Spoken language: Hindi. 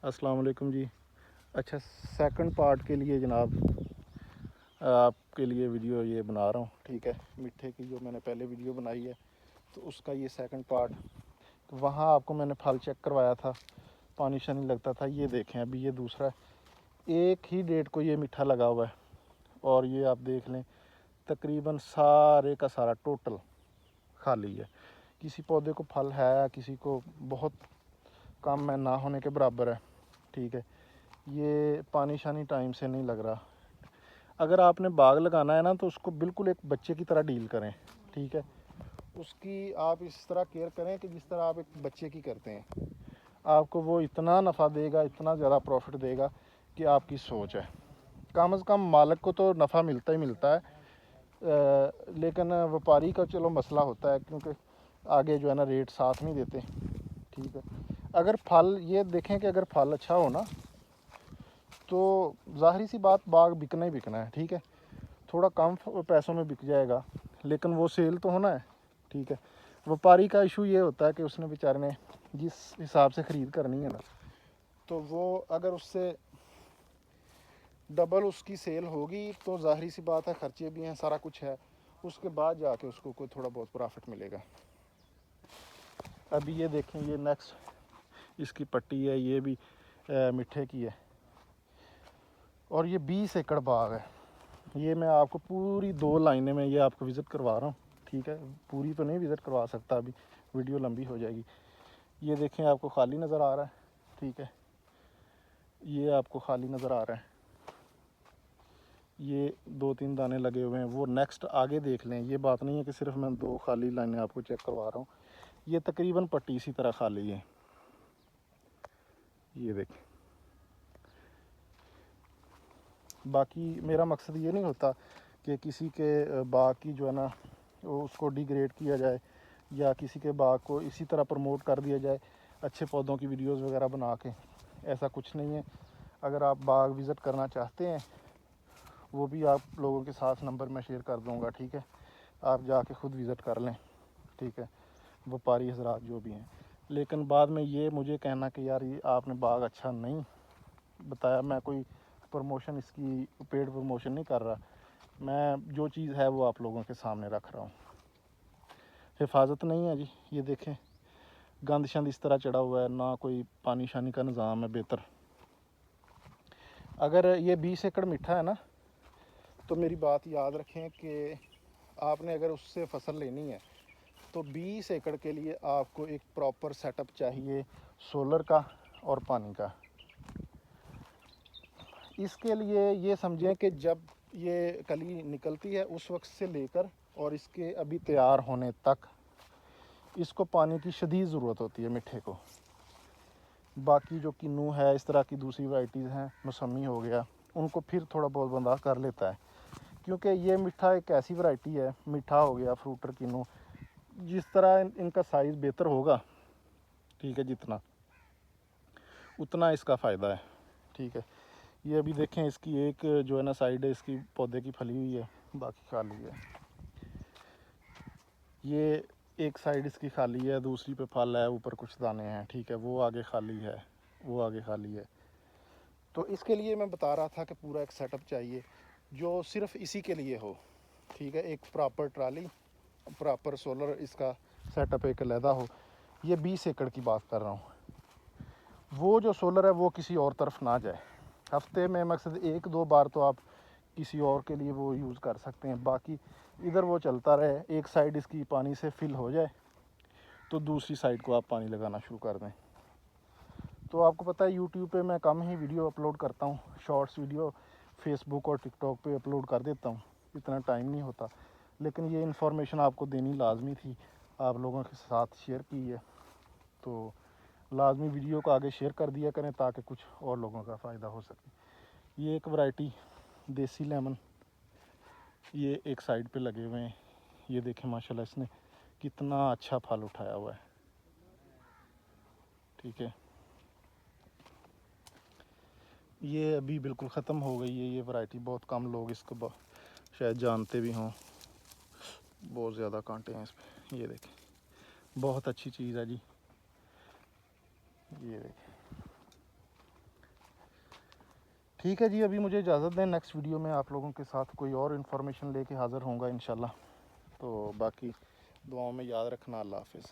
अस्सलाम वालेकुम जी। अच्छा, सेकंड पार्ट के लिए जनाब आपके लिए वीडियो ये बना रहा हूँ। ठीक है, मिठे की जो मैंने पहले वीडियो बनाई है तो उसका ये सेकंड पार्ट। तो वहाँ आपको मैंने फल चेक करवाया था, पानी शानी लगता था। ये देखें अभी ये दूसरा है। एक ही डेट को ये मीठा लगा हुआ है और ये आप देख लें तकरीबन सारे का सारा टोटल खाली है। किसी पौधे को फल है, किसी को बहुत कम है, ना होने के बराबर है। ठीक है, ये पानी शानी टाइम से नहीं लग रहा। अगर आपने बाग लगाना है ना तो उसको बिल्कुल एक बच्चे की तरह डील करें। ठीक है, उसकी आप इस तरह केयर करें कि जिस तरह आप एक बच्चे की करते हैं। आपको वो इतना नफ़ा देगा, इतना ज़्यादा प्रॉफिट देगा कि आपकी सोच है। कम से कम मालिक को तो नफ़ा मिलता ही मिलता है, लेकिन व्यापारी का चलो मसला होता है क्योंकि आगे जो है ना रेट साथ नहीं देते। ठीक है, अगर फल ये देखें कि अगर फल अच्छा हो ना तो ज़ाहिरी सी बात बाग बिकना ही बिकना है। ठीक है, थोड़ा कम पैसों में बिक जाएगा लेकिन वो सेल तो होना है। ठीक है, व्यापारी का इशू ये होता है कि उसने बेचारे ने जिस हिसाब से ख़रीद करनी है ना, तो वो अगर उससे डबल उसकी सेल होगी तो ज़ाहिरी सी बात है, ख़र्चे भी हैं, सारा कुछ है, उसके बाद जाके उसको कोई थोड़ा बहुत प्रॉफिट मिलेगा। अभी ये देखें, ये नेक्स्ट इसकी पट्टी है, ये भी मिठे की है और ये 20 एकड़ बाग है। ये मैं आपको पूरी 2 लाइनें में ये आपको विज़िट करवा रहा हूँ। ठीक है, पूरी तो नहीं विज़िट करवा सकता, अभी वीडियो लंबी हो जाएगी। ये देखें, आपको खाली नज़र आ रहा है। ठीक है, ये आपको खाली नज़र आ रहा है। ये 2-3 दाने लगे हुए हैं। वो नेक्स्ट आगे देख लें। ये बात नहीं है कि सिर्फ मैं 2 खाली लाइनें आपको चेक करवा रहा हूँ। ये तकरीबन पट्टी इसी तरह खाली है। ये देखें, बाकी मेरा मकसद ये नहीं होता कि किसी के बाग की जो है ना वो उसको डिग्रेड किया जाए या किसी के बाग को इसी तरह प्रमोट कर दिया जाए अच्छे पौधों की वीडियोस वगैरह बना के। ऐसा कुछ नहीं है। अगर आप बाग विज़िट करना चाहते हैं वो भी आप लोगों के साथ नंबर मैं शेयर कर दूंगा। ठीक है, आप जाके ख़ुद विज़िट कर लें। ठीक है, व्यापारी हजरात जो भी हैं। लेकिन बाद में ये मुझे कहना कि यार ये आपने बाग अच्छा नहीं बताया। मैं कोई प्रमोशन इसकी पेड प्रमोशन नहीं कर रहा, मैं जो चीज़ है वो आप लोगों के सामने रख रहा हूँ। हिफाजत नहीं है जी। ये देखें, गंद शंद इस तरह चढ़ा हुआ है, ना कोई पानी शानी का निज़ाम है बेहतर। अगर ये 20 एकड़ मीठा है ना तो मेरी बात याद रखें कि आपने अगर उससे फसल लेनी है तो 20 एकड़ के लिए आपको एक प्रॉपर सेटअप चाहिए सोलर का और पानी का। इसके लिए ये समझें कि जब ये कली निकलती है उस वक्त से लेकर और इसके अभी तैयार होने तक इसको पानी की शदीद ज़रूरत होती है मिठे को। बाकी जो किन्नू है, इस तरह की दूसरी वैराइटीज़ हैं, मौसमी हो गया, उनको फिर थोड़ा बहुत बंदा कर लेता है क्योंकि ये मीठा एक ऐसी वैरायटी है। मीठा हो गया, फ्रूटर, किन्नू, जिस तरह इनका साइज़ बेहतर होगा, ठीक है, जितना उतना इसका फ़ायदा है। ठीक है, ये अभी देखें, इसकी एक जो है ना साइड है इसकी पौधे की फली हुई है, बाकी खाली है। ये एक साइड इसकी खाली है, दूसरी पे फल है, ऊपर कुछ दाने हैं। ठीक है, वो आगे खाली है, वो आगे खाली है। तो इसके लिए मैं बता रहा था कि पूरा एक सेटअप चाहिए जो सिर्फ इसी के लिए हो। ठीक है, एक प्रॉपर ट्राली, प्रॉपर सोलर इसका सेटअप एक अलहदा हो। ये 20 एकड़ की बात कर रहा हूँ। वो जो सोलर है वो किसी और तरफ ना जाए। हफ्ते में मकसद 1-2 बार तो आप किसी और के लिए वो यूज़ कर सकते हैं, बाकी इधर वो चलता रहे। एक साइड इसकी पानी से फिल हो जाए तो दूसरी साइड को आप पानी लगाना शुरू कर दें। तो आपको पता है यूट्यूब पे मैं कम ही वीडियो अपलोड करता हूँ, शॉर्ट्स वीडियो फेसबुक और टिकटॉक पे अपलोड कर देता हूँ, इतना टाइम नहीं होता। लेकिन ये इन्फॉर्मेशन आपको देनी लाजमी थी, आप लोगों के साथ शेयर की है तो लाजमी वीडियो को आगे शेयर कर दिया करें ताकि कुछ और लोगों का फ़ायदा हो सके। ये एक वैरायटी देसी लेमन, ये एक साइड पे लगे हुए हैं। ये देखें माशाल्लाह इसने कितना अच्छा फल उठाया हुआ है। ठीक है, ये अभी बिल्कुल ख़त्म हो गई है ये वैरायटी। बहुत कम लोग इसको शायद जानते भी हों, बहुत ज़्यादा कांटे हैं इस पर। ये देखें, बहुत अच्छी चीज़ है जी। ये देखें, ठीक है जी, अभी मुझे इजाज़त दें। नेक्स्ट वीडियो में आप लोगों के साथ कोई और इन्फॉर्मेशन लेके हाज़िर होऊंगा इंशाल्लाह। तो बाकी दुआओं में याद रखना। अल्लाह हाफिज़।